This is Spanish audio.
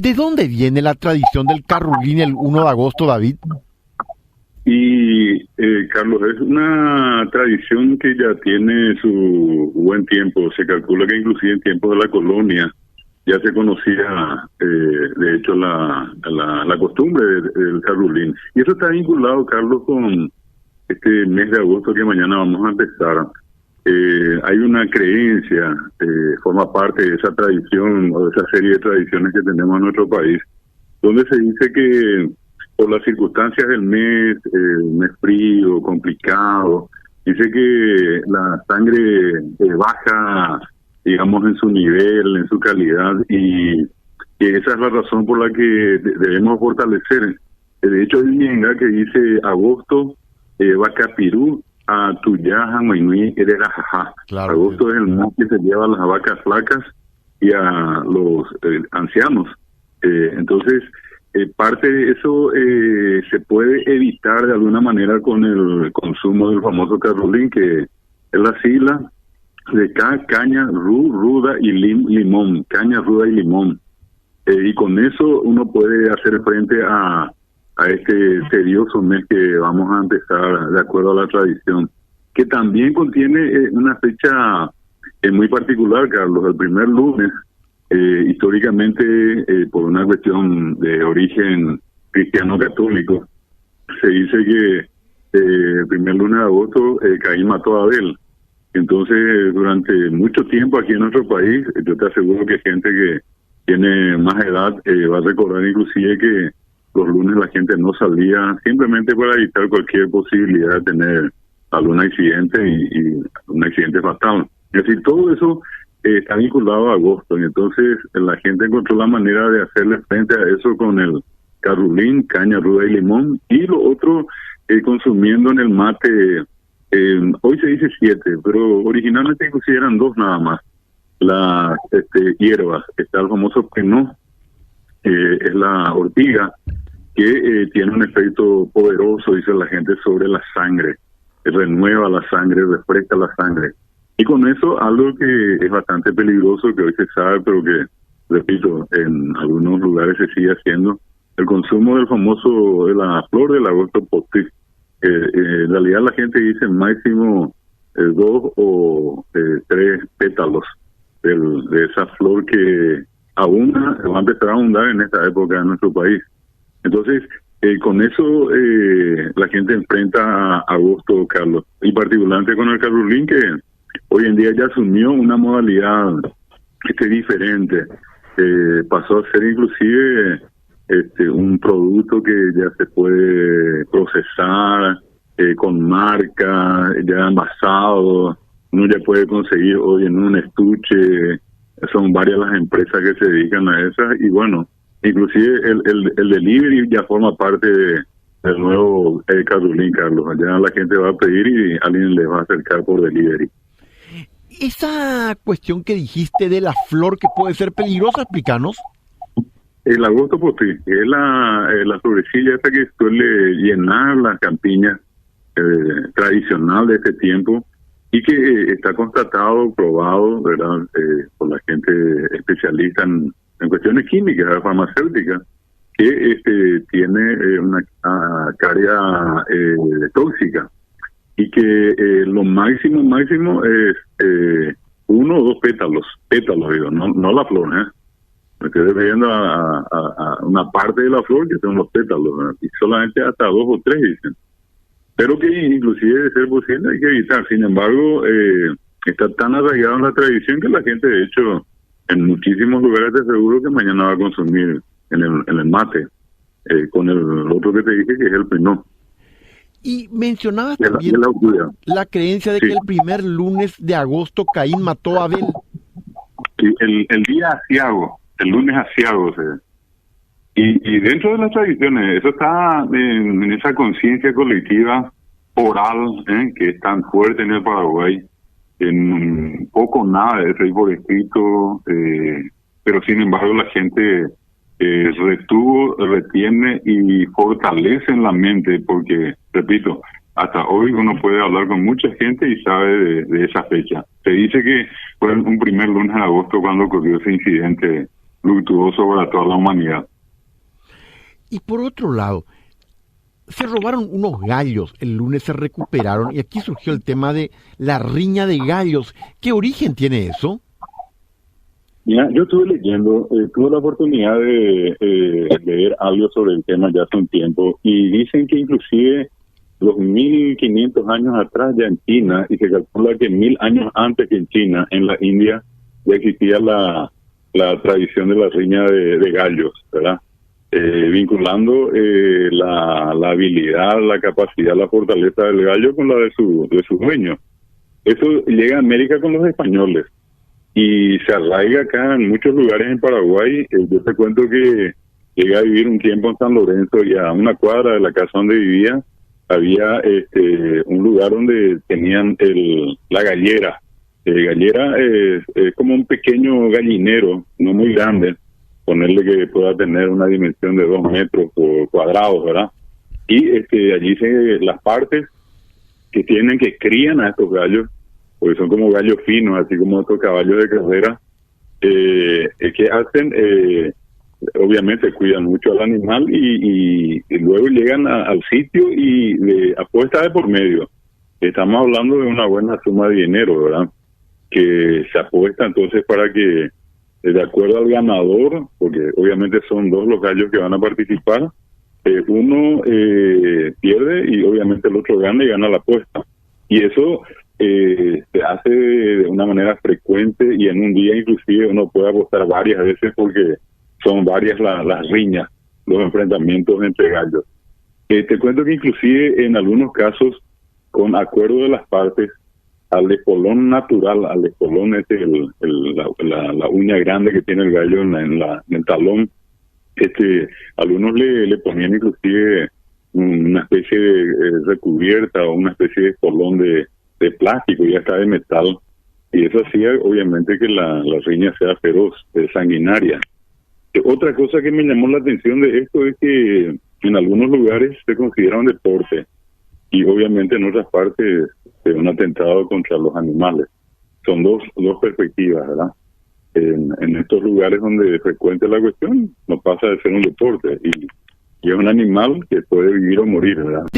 ¿De dónde viene la tradición del carrulín el 1 de agosto, David? Y Carlos, es una tradición que ya tiene su buen tiempo. Se calcula que inclusive en tiempos de la colonia ya se conocía, de hecho, la costumbre del carrulín. Y eso está vinculado, Carlos, con este mes de agosto que mañana vamos a empezar. Hay una creencia, forma parte de esa tradición o de esa serie de tradiciones que tenemos en nuestro país, donde se dice que por las circunstancias del mes, mes frío, complicado, dice que la sangre baja, digamos, en su nivel, en su calidad, y que esa es la razón por la que debemos fortalecer. De hecho, hay un ñenga que dice agosto, vacapirú, a tuyaja, mainui, ererajaja. Claro, Agosto es el mes que se lleva a las vacas flacas y a los ancianos. Entonces, parte de eso se puede evitar de alguna manera con el consumo del famoso carrulín, que es la sigla de caña, ruda y limón, caña, ruda y limón. Y con eso uno puede hacer frente a este tedioso mes que vamos a empezar de acuerdo a la tradición, que también contiene una fecha muy particular, Carlos. El primer lunes, históricamente, por una cuestión de origen cristiano-católico, se dice que el primer lunes de agosto Caín mató a Abel. Entonces, durante mucho tiempo aquí en nuestro país, yo te aseguro que gente que tiene más edad va a recordar inclusive que los lunes la gente no salía simplemente para evitar cualquier posibilidad de tener algún accidente y un accidente fatal. Es decir, todo eso está vinculado a agosto, y entonces la gente encontró la manera de hacerle frente a eso con el carrulín, caña, ruda y limón, y lo otro consumiendo en el mate. Hoy se dice 7, pero originalmente inclusive eran 2 nada más. Las hierbas, está el famoso penó, es la ortiga, que tiene un efecto poderoso, dice la gente, sobre la sangre, renueva la sangre, refresca la sangre. Y con eso, algo que es bastante peligroso, que hoy se sabe, pero que, repito, en algunos lugares se sigue haciendo, el consumo del famoso, de la flor del agosto postí. En realidad la gente dice máximo 2 o 3 pétalos de esa flor que abunda, va a empezar a abundar en esta época en nuestro país. Entonces, con eso la gente enfrenta a agosto, Carlos, y particularmente con el carrulín, que hoy en día ya asumió una modalidad diferente. Pasó a ser inclusive un producto que ya se puede procesar con marca, ya envasado. Uno ya puede conseguir hoy en un estuche. Son varias las empresas que se dedican a esas, y bueno, inclusive el delivery ya forma parte del nuevo carrulín, Carlos. Allá la gente va a pedir y alguien le va a acercar por delivery. Esa cuestión que dijiste de la flor que puede ser peligrosa, explícanos. El agosto potí es la florecilla esta que suele llenar las campiñas tradicional de este tiempo, y que está constatado, probado, ¿verdad?, por la gente especialista en cuestiones químicas, farmacéuticas, que tiene una carga tóxica, y que lo máximo es 1 o 2 pétalos, digo, no la flor, me estoy refiriendo a una parte de la flor que son los pétalos, ¿verdad? Y solamente hasta 2 o 3 dicen. Pero que inclusive de ser posible hay que evitar. Sin embargo, está tan arraigado en la tradición que la gente, de hecho, en muchísimos lugares te aseguro que mañana va a consumir en el mate, con el otro que te dije, que es el penó. Y mencionabas también la creencia de que el primer lunes de agosto Caín mató a Abel. Sí, el día asiago, el lunes asiago. Y dentro de las tradiciones, eso está en esa conciencia colectiva oral, que es tan fuerte en el Paraguay. En poco nada de eso hay por escrito, pero sin embargo la gente retiene y fortalece en la mente, porque, repito, hasta hoy uno puede hablar con mucha gente y sabe de esa fecha. Se dice que fue un primer lunes de agosto cuando ocurrió ese incidente luctuoso para toda la humanidad. Y por otro lado, se robaron unos gallos, el lunes se recuperaron y aquí surgió el tema de la riña de gallos. ¿Qué origen tiene eso? Mira, yo estuve leyendo, tuve la oportunidad de leer algo sobre el tema ya hace un tiempo y dicen que inclusive los 1500 años atrás ya en China, y se calcula que 1000 años antes que en China, en la India, ya existía la tradición de la riña de gallos, ¿verdad? Vinculando la habilidad, la capacidad, la fortaleza del gallo con la de su dueño. Eso llega a América con los españoles y se arraiga acá en muchos lugares en Paraguay. Yo te cuento que llegué a vivir un tiempo en San Lorenzo y a una cuadra de la casa donde vivía había un lugar donde tenían la gallera. Gallera es como un pequeño gallinero, no muy grande, ponerle que pueda tener una dimensión de 2 metros cuadrados, ¿verdad? Y allí las partes que crían a estos gallos, porque son como gallos finos, así como estos caballos de carrera, que hacen, obviamente cuidan mucho al animal y luego llegan al sitio y apuesta de por medio. Estamos hablando de una buena suma de dinero, ¿verdad? Que se apuesta entonces para que, de acuerdo al ganador, porque obviamente son 2 los gallos que van a participar, uno pierde y obviamente el otro gana y gana la apuesta. Y eso se hace de una manera frecuente y en un día inclusive uno puede apostar varias veces porque son varias las riñas, los enfrentamientos entre gallos. Te cuento que inclusive en algunos casos, con acuerdo de las partes, al espolón natural, al espolón es la uña grande que tiene el gallo en el talón, algunos le ponían inclusive una especie de recubierta o una especie de espolón de plástico, ya está de metal, y eso hacía obviamente que la riña sea feroz, sanguinaria. Otra cosa que me llamó la atención de esto es que en algunos lugares se considera un deporte y obviamente en otras partes es un atentado contra los animales. Son dos perspectivas, ¿verdad? En estos lugares donde frecuente la cuestión no pasa de ser un deporte y es un animal que puede vivir o morir, ¿verdad?